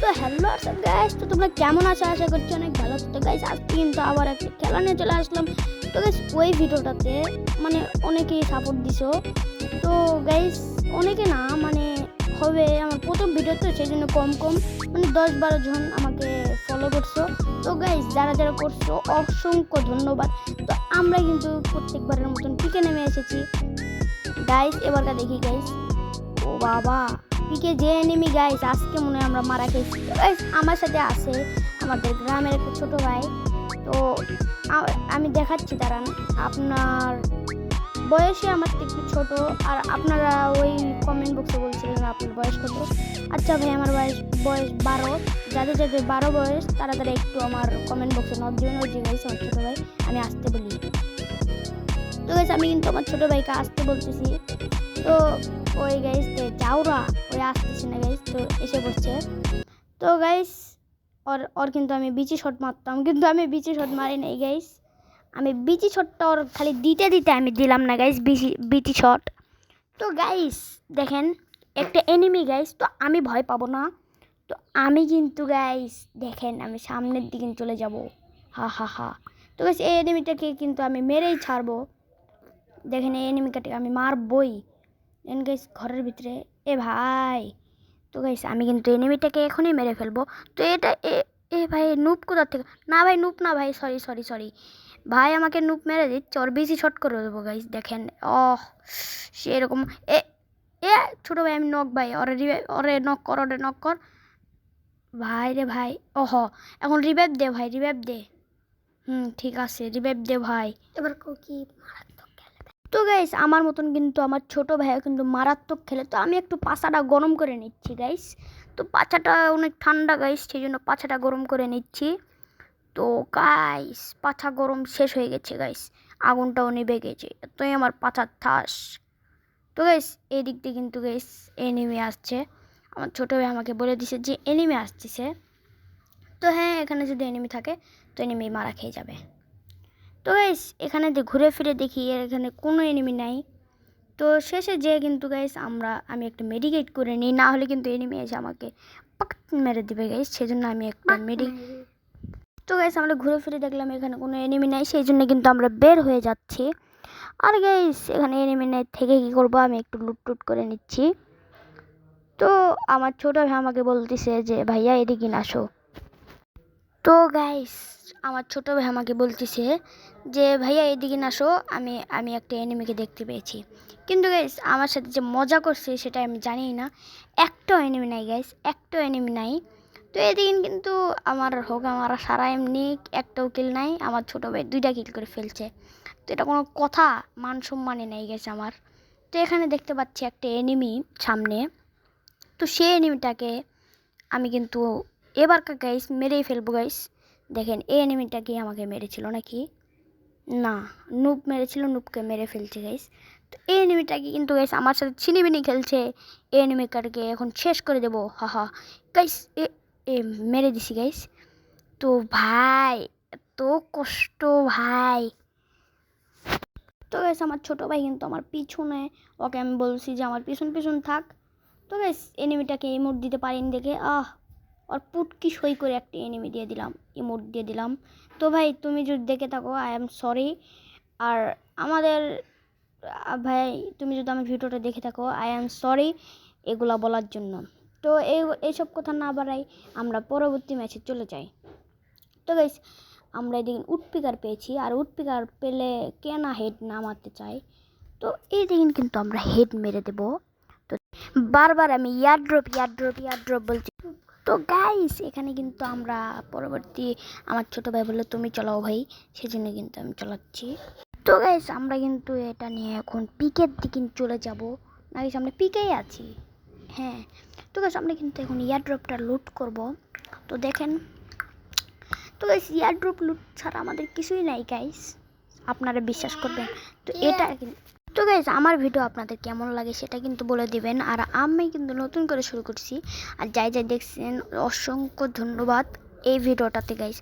তো হ্যালো সব গাইস, তো তোমরা কেমন আছো? আশা করছি অনেক ভালো আছো। তো গাইস আজকে কিন্তু আবার একটা খেলা নিয়ে চলে আসলাম। তো গাইস ওই ভিডিওটাতে মানে অনেকেই সাপোর্ট দিছো। তো গাইস অনেকে না মানে হবে আমার প্রথম ভিডিও, তো সেই জন্য কম মানে 10-12 জন আমাকে ফলো করছো। তো গাইস যারা যারা করছো অসংখ্য ধন্যবাদ। তো আমরা কিন্তু প্রত্যেকবারের মতন পিকে নেমে এসেছি গাইস। এবারটা দেখি গাইস। ও বাবা, পিকে যে এনিমি গাইস, আজকে মনে হয় আমরা মারা খেয়েছি। গাইস আমার সাথে আছে আমাদের গ্রামের একটা ছোট ভাই। তো আমি দেখাচ্ছি দাঁড়ান। আপনার বয়সে আমার থেকে একটু ছোট, আর আপনারা ওই কমেন্ট বক্সে বলছিলেন আপনার বয়স কত। আচ্ছা ভাই, আমার বয়স 12। যাদের যাদের 12 বয়স তারা তারা একটু আমার কমেন্ট বক্সে নক দিবেন। ওই যে গাইস আমার ছোট ভাই, আমি আসতে বলি। তো গাইস আমি কিন্তু আমার ছোট ভাইকে আসতে বলতেছি। তো ওই গাইস যাওরা ওই আসতেছে না গাইস, তো এসে পড়ছে। তো গাইস ওর কিন্তু আমি বিচি শট মারতাম, কিন্তু আমি বিচি শট মারি নাই গাইস। আমি বিচি শটটা ওর খালি দিতে দিতে আমি দিলাম না গাইস বিচি শট। তো গাইস দেখেন একটা এনিমি গাইস, তো আমি ভয় পাবো না। তো আমি কিন্তু গাইস দেখেন আমি সামনের দিকে চলে যাব। হা হা হা। তো গাইস এই এনিমিটাকে কিন্তু আমি মেরেই ছাড়বো। দেখেন এই এনিমিটাকে আমি মারবই। দেন গাইস ঘরের ভিতরে এ ভাই। তো গাইস আমি কিন্তু এনিমিটাকে এখনই মেরে ফেলবো। তো এটা এ ভাই নুপ কোথা থেকে? না ভাই নুপ না ভাই, সরি ভাই, আমাকে নুপ মেরে দিচ্ছে। ওর বেশি শট করে দেবো গাইস। দেখেন সেরকম এ এ ছোটো ভাই আমি নক ভাই, ওরে নক কর ভাই রে ভাই। এখন রিভাইভ দে ভাই, রিভাইভ দে। ঠিক আছে, রিভাইভ দে ভাই। এবার কি মারাত্মক খেলে। তো গাইস আমার মতন কিন্তু আমার ছোট ভাইও কিন্তু মারাত্মক খেলে। তো আমি একটু পাছাটা গরম করে নিচ্ছি গাইস। তো পাছাটা অনেক ঠান্ডা গাইস, সেই জন্য পাছাটা গরম করে নিচ্ছি। তো গাইস পাছা গরম শেষ হয়ে গেছে গাইস, আগুনটাও নিভে গেছে। তো আমার পাছার ঠাস। তো গাইস এই দিক দিয়ে কিন্তু গাইস এনিমি আসছে। আমার ছোটো ভাই আমাকে বলে দিছে যে এনিমি আসতেছে। তো হ্যাঁ, এখানে যদি এনিমি থাকে তো এনিমি মারা খেয়ে যাবে। তো গাইস এখানে ঘুরে ফিরে দেখি এখানে কোনো এনিমি নাই। তো শেষে যে কিন্তু গাইস আমি একটা মেডিকেট করে নিই, না হলে কিন্তু এনিমি এসে আমাকে পাক মেরে দিবে গাইস। সেজন্য আমি একটা তো গাইস আমরা ঘুরে ফিরে দেখলাম এখানে কোনো এনিমি নাই, সেই জন্য কিন্তু আমরা বের হয়ে যাচ্ছি। আর গাইস এখানে এনিমি নাই থেকে কি করব, আমি একটু লুট করে নিচ্ছি। তো আমার ছোট ভাই আমাকে বলতেছে যে ভাইয়া এদিকে আসো। তো গাইস আমার ছোট ভাই আমাকে বলতেছে যে ভাইয়া এদিকে আসো, আমি একটা এনিমিকে দেখতে পেয়েছি। কিন্তু গাইস আমার সাথে যে মজা করছে সেটা আমি জানি না। একটাও এনিমি নাই গাইস, একটাও এনিমি নাই। তো এদিকে কিন্তু আমার সারা এমনি একটাও কিল নাই। আমার ছোট ভাই 2টা কিল করে ফেলছে। তো এটা কোনো কথা? মান সম্মানে নেই গেছে আমার। তো এখানে দেখতে পাচ্ছি একটা এনিমি সামনে। তো সেই এনিমিটাকে আমি কিন্তু এবারকার গাইস মেরেই ফেলবো গাইস। দেখেন এই এনিমিটাকে আমাকে মেরেছিল নাকি? না, নুপ মেরেছিল, নুপকে মেরে ফেলছে গাইস। তো এই এনিমিটাকে কিন্তু গাইস আমার সাথে ছিনিবিনি খেলছে। এই এনিমিটাকে এখন শেষ করে দেবো। হা গাইস এ মেরে দিছি গাইস। তো ভাই এত কষ্ট ভাই। তো গাইস আমার ছোট ভাই কিন্তু আমার পিছনে, ওকে আমি বলছি যে আমার পিছন থাক। তো গাইস এনিমিটাকে ইমোট দিতে পারিনি দেখে আর পুটকি সই করে একটা এনিমি দিয়ে দিলাম, ইমোট দিয়ে দিলাম। তো ভাই তুমি যদি দেখে থাকো আই এম সরি। আর আমাদের ভাই তুমি যদি আমার ভিডিওটা দেখে থাকো আই এম সরি এগুলা বলার জন্য। তো এইসব কথা না বাড়াই আমরা পরবর্তী ম্যাচে চলে যাই। তো গাইস আমরা এদিকে উডপিকার পেয়েছি, আর উডপিকার পেলে কে না হেড না মারতে চাই। তো এই দিন কিন্তু আমরা হেড মেরে দেব। তো বারবার আমি ইয়ারড্রপ বলছি। তো গাইস এখানে কিন্তু আমরা পরবর্তী আমার ছোট ভাই বললো তুমি চালাও ভাই, সেজন্য কিন্তু আমি চালাচ্ছি। তো গাইস আমরা কিন্তু এটা নিয়ে এখন পিকের দিকে চলে যাব। না গাইস আমরা পিকেই আছি। হ্যাঁ, তো গাইস আমরা কিন্তু এখন ইয়ারড্রপটা লুট করব। তো দেখেন, তো গাইস ইয়ারড্রপ লুট ছাড়া আমাদের কিছুই নাই গাইস, আপনারা বিশ্বাস করবেন। তো এটা তো গাইস আমার ভিডিও আপনাদের কেমন লাগে সেটা কিন্তু বলে দিবেন। আর আমি কিন্তু নতুন করে শুরু করছি, আর যাই দেখছেন অসংখ্য ধন্যবাদ। এই ভিডিওটাতে গাইস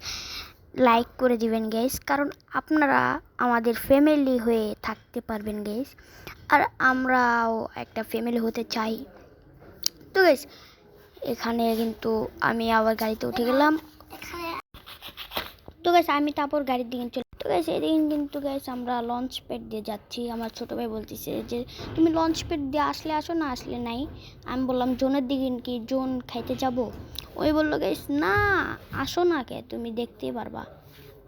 লাইক করে দিবেন গাইস, কারণ আপনারা আমাদের ফ্যামিলি হয়ে থাকতে পারবেন গাইস, আর আমরাও একটা ফ্যামিলি হতে চাই। তো গাইস এখানে কিন্তু আমি আবার গাড়িতে উঠে গেলাম। তো গাইস আমি তারপর গাড়ির দিকে চলে, তো গাইস এদিন কিন্তু গাইস আমরা লঞ্চ প্যাড দিয়ে যাচ্ছি। আমার ছোট ভাই বলতেছে যে তুমি লঞ্চ প্যাড দিয়ে আসলে আসো, না আসলে নাই। আমি বললাম জোনের দিকে কি জোন খাইতে যাব? ওই বললো গাইস না আসো না, কে তুমি দেখতেই পারবা।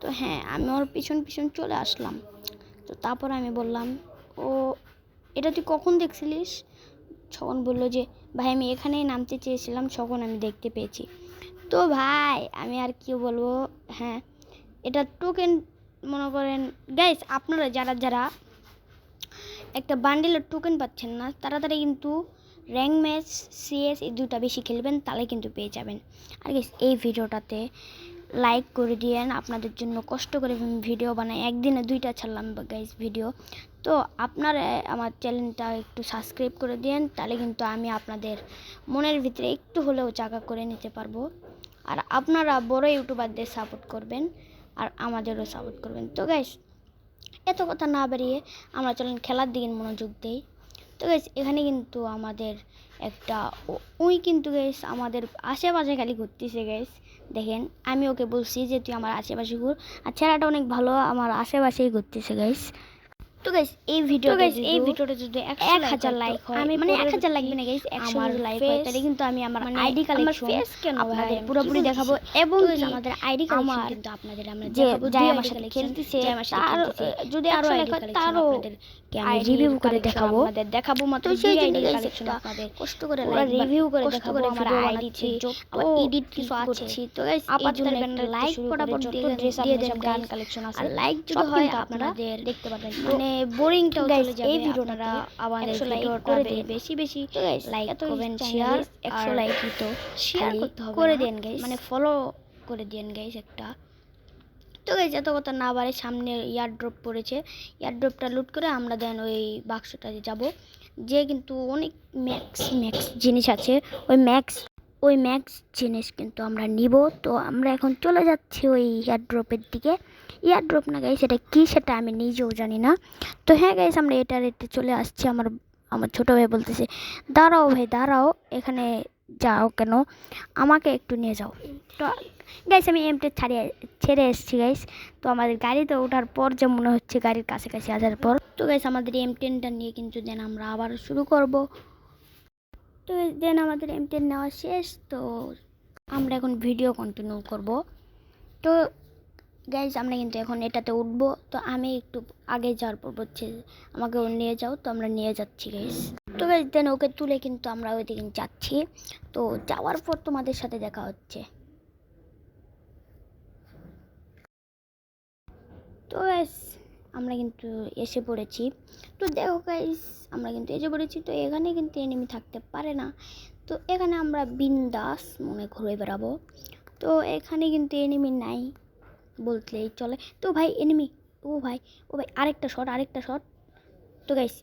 তো হ্যাঁ আমি ওর পিছন পিছন চলে আসলাম। তো তারপর আমি বললাম ও এটা তুই কখন দেখছিলিস? তখন বললো যে ভাই আমি এখানেই নামতে চেয়েছিলাম, তখন আমি দেখতে পেয়েছি। তো ভাই আমি আর কি বলবো, হ্যাঁ এটা টোকেন মনে করেন গাইস, আপনারা যারা যারা একটা বান্ডেলের টোকেন পাচ্ছেন না তাড়াতাড়ি কিন্তু র্যাঙ্ক ম্যাচ সিএস এই দুটা বেশি খেলবেন, তাহলে কিন্তু পেয়ে যাবেন। আর গাইস এই ভিডিওটাতে লাইক করে দিয়েন, আপনাদের জন্য কষ্ট করে ভিডিও বানাই, একদিনে 2টা ছাড়লাম গাইস ভিডিও। তো আপনারা আমার চ্যানেলটা একটু সাবস্ক্রাইব করে দিয়েন, তাহলে কিন্তু আমি আপনাদের মনের ভিতরে একটু হলেও জায়গা করে নিতে পারবো। আর আপনারা বড় ইউটিউবারদের সাপোর্ট করবেন আর আমাদেরও সাপোর্ট করবেন। তো গাইস এত কথা না বাড়িয়ে আমরা চলেন খেলার দিকে মনোযোগ দেই। তো গাইস এখানে কিন্তু আমাদের একটা ওই কিন্তু গাইস আমাদের আশেপাশে খালি ঘুরতেছে গাইস, দেখেন আমি ওকে বলছি যে তুই আমার আশেপাশে ঘুর, আর ছেলেটা অনেক ভালো আমার আশেপাশেই ঘুরতেছে গাইস। তো গাইস এই ভিডিওটা যদি 1000 লাইক হয়, আমি মানে 1000 লাগবে না গাইস, 100 লাইক হয় তাহলে কিন্তু আমি আমার আইডি কালেকশন আপনাদের পুরোপুরি দেখাবো, এবং আমাদের আইডি কালেকশন কিন্তু আপনাদের আমরা দেখাবো। যাই আমার সাথে খেলতেছে তার যদি আরো লাইক হয় তারও আমি রিভিউ করে দেখাবো, আপনাদের দেখাবো মাত্র সেই আইডি কালেকশন আপনাদের কষ্ট করে রিভিউ করে দেখাবো। আমার আইডিতে আবার এডিট কিছু আছে। তো গাইস আপনাদের একটা লাইক ফটাফট দিয়ে দেন, গান কালেকশন আছে, আর লাইক যদি হয় আপনাদের দেখতে পাবেন, মানে বোরিংটাও চলে যাবে। এই ভিডিওটা আমাদের লাইক করে দিন, বেশি বেশি লাইক কমেন্ট শেয়ার, 100 লাইকই তো শেয়ার করতে হবে, করে দেন গাইস, মানে ফলো করে দেন গাইস একটা। তো গাইস এত কথা না বাড়ে সামনে ইয়ার ড্রপ পড়েছে, ইয়ার ড্রপটা লুট করে আমরা দেন ওই বাক্সটাতে যাব, যে কিন্তু অনেক ম্যাক্স জিনিস আছে, ওই ম্যাক্স জিনিস কিন্তু আমরা নিব। তো আমরা এখন চলে যাচ্ছি ওই ইয়ারড্রপের দিকে। ইয়ারড্রপ না গাইস এটা কি সেটা আমি নিজেও জানি না। তো হ্যাঁ গাইস আমরা এতে চলে আসছি। আমার ছোটো ভাই বলতেছে দাঁড়াও ভাই দাঁড়াও, এখানে যাও কেন, আমাকে একটু নিয়ে যাও। তো গাইস আমি ছেড়ে এসেছি গাইস। তো আমাদের গাড়িতে ওঠার পর যে মনে হচ্ছে গাড়ির কাছাকাছি আসার পর, তো গাইস আমাদের M10টা নিয়ে কিন্তু দেন আমরা আবার শুরু করব। তো দেন আমাদের M10 নেওয়া শেষ। তো আমরা এখন ভিডিও কন্টিনিউ করব। তো গাইজ আমরা কিন্তু এখন এটাতে উঠবো। তো আমি একটু আগে যাওয়ার পর বলছে আমাকে ও নিয়ে যাও, তো আমরা নিয়ে যাচ্ছি গাইজ। তো গাইজ দেন ওকে তুলে কিন্তু আমরা ওই দিকে যাচ্ছি। তো যাওয়ার পর তোমাদের সাথে দেখা হচ্ছে। তো গাইজ আমরা কিন্তু এসে পড়েছি। তো দেখো গাইজ আমরা কিন্তু এসে পড়েছি। তো এখানে কিন্তু এনিমি থাকতে পারে না, তো এখানে আমরা বিন্দাস মনে ঘুরে বেড়াবো। তো এখানে কিন্তু এনিমি নাই বলতেই চলে। তো ভাই এনিমি, ও ভাই আরেকটা শট। তো গাইস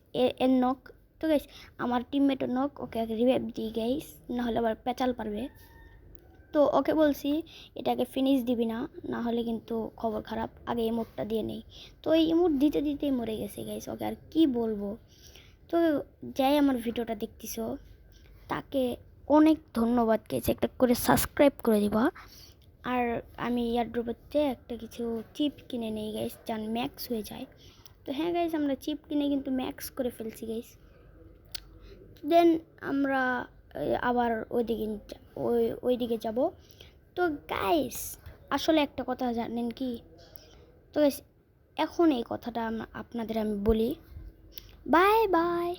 এর নক। তো গাইস আমার টিমমেটও নক, ওকে রিভাইভ দিই গাইস, নাহলে আবার পেঁচাল পারবে। তো ওকে বলছি এটাকে ফিনিশ দিবি না, না হলে কিন্তু খবর খারাপ, আগে ইমোটটা দিয়ে নেই। তো এই ইমোট দিতে দিতেই মরে গেছে গাইস, ওকে আর কি বলবো। তো যাই আমার ভিডিওটা দেখতেছো তাকে অনেক ধন্যবাদ গাইস, একটা করে সাবস্ক্রাইব করে দিবা। আর আমি ইয়ারড্রপেতে একটা কিছু চিপ কিনে নেই গাইস, যান ম্যাক্স হয়ে যায়। তো হ্যাঁ গাইস আমরা চিপ কিনে কিন্তু ম্যাক্স করে ফেলছি গাইস। দেন আমরা আবার ওইদিকে যাব। তো গাইস আসলে একটা কথা জানেন কি, তো গাইস এখন এই কথাটা আপনাদের আমি বলি, বাই বাই।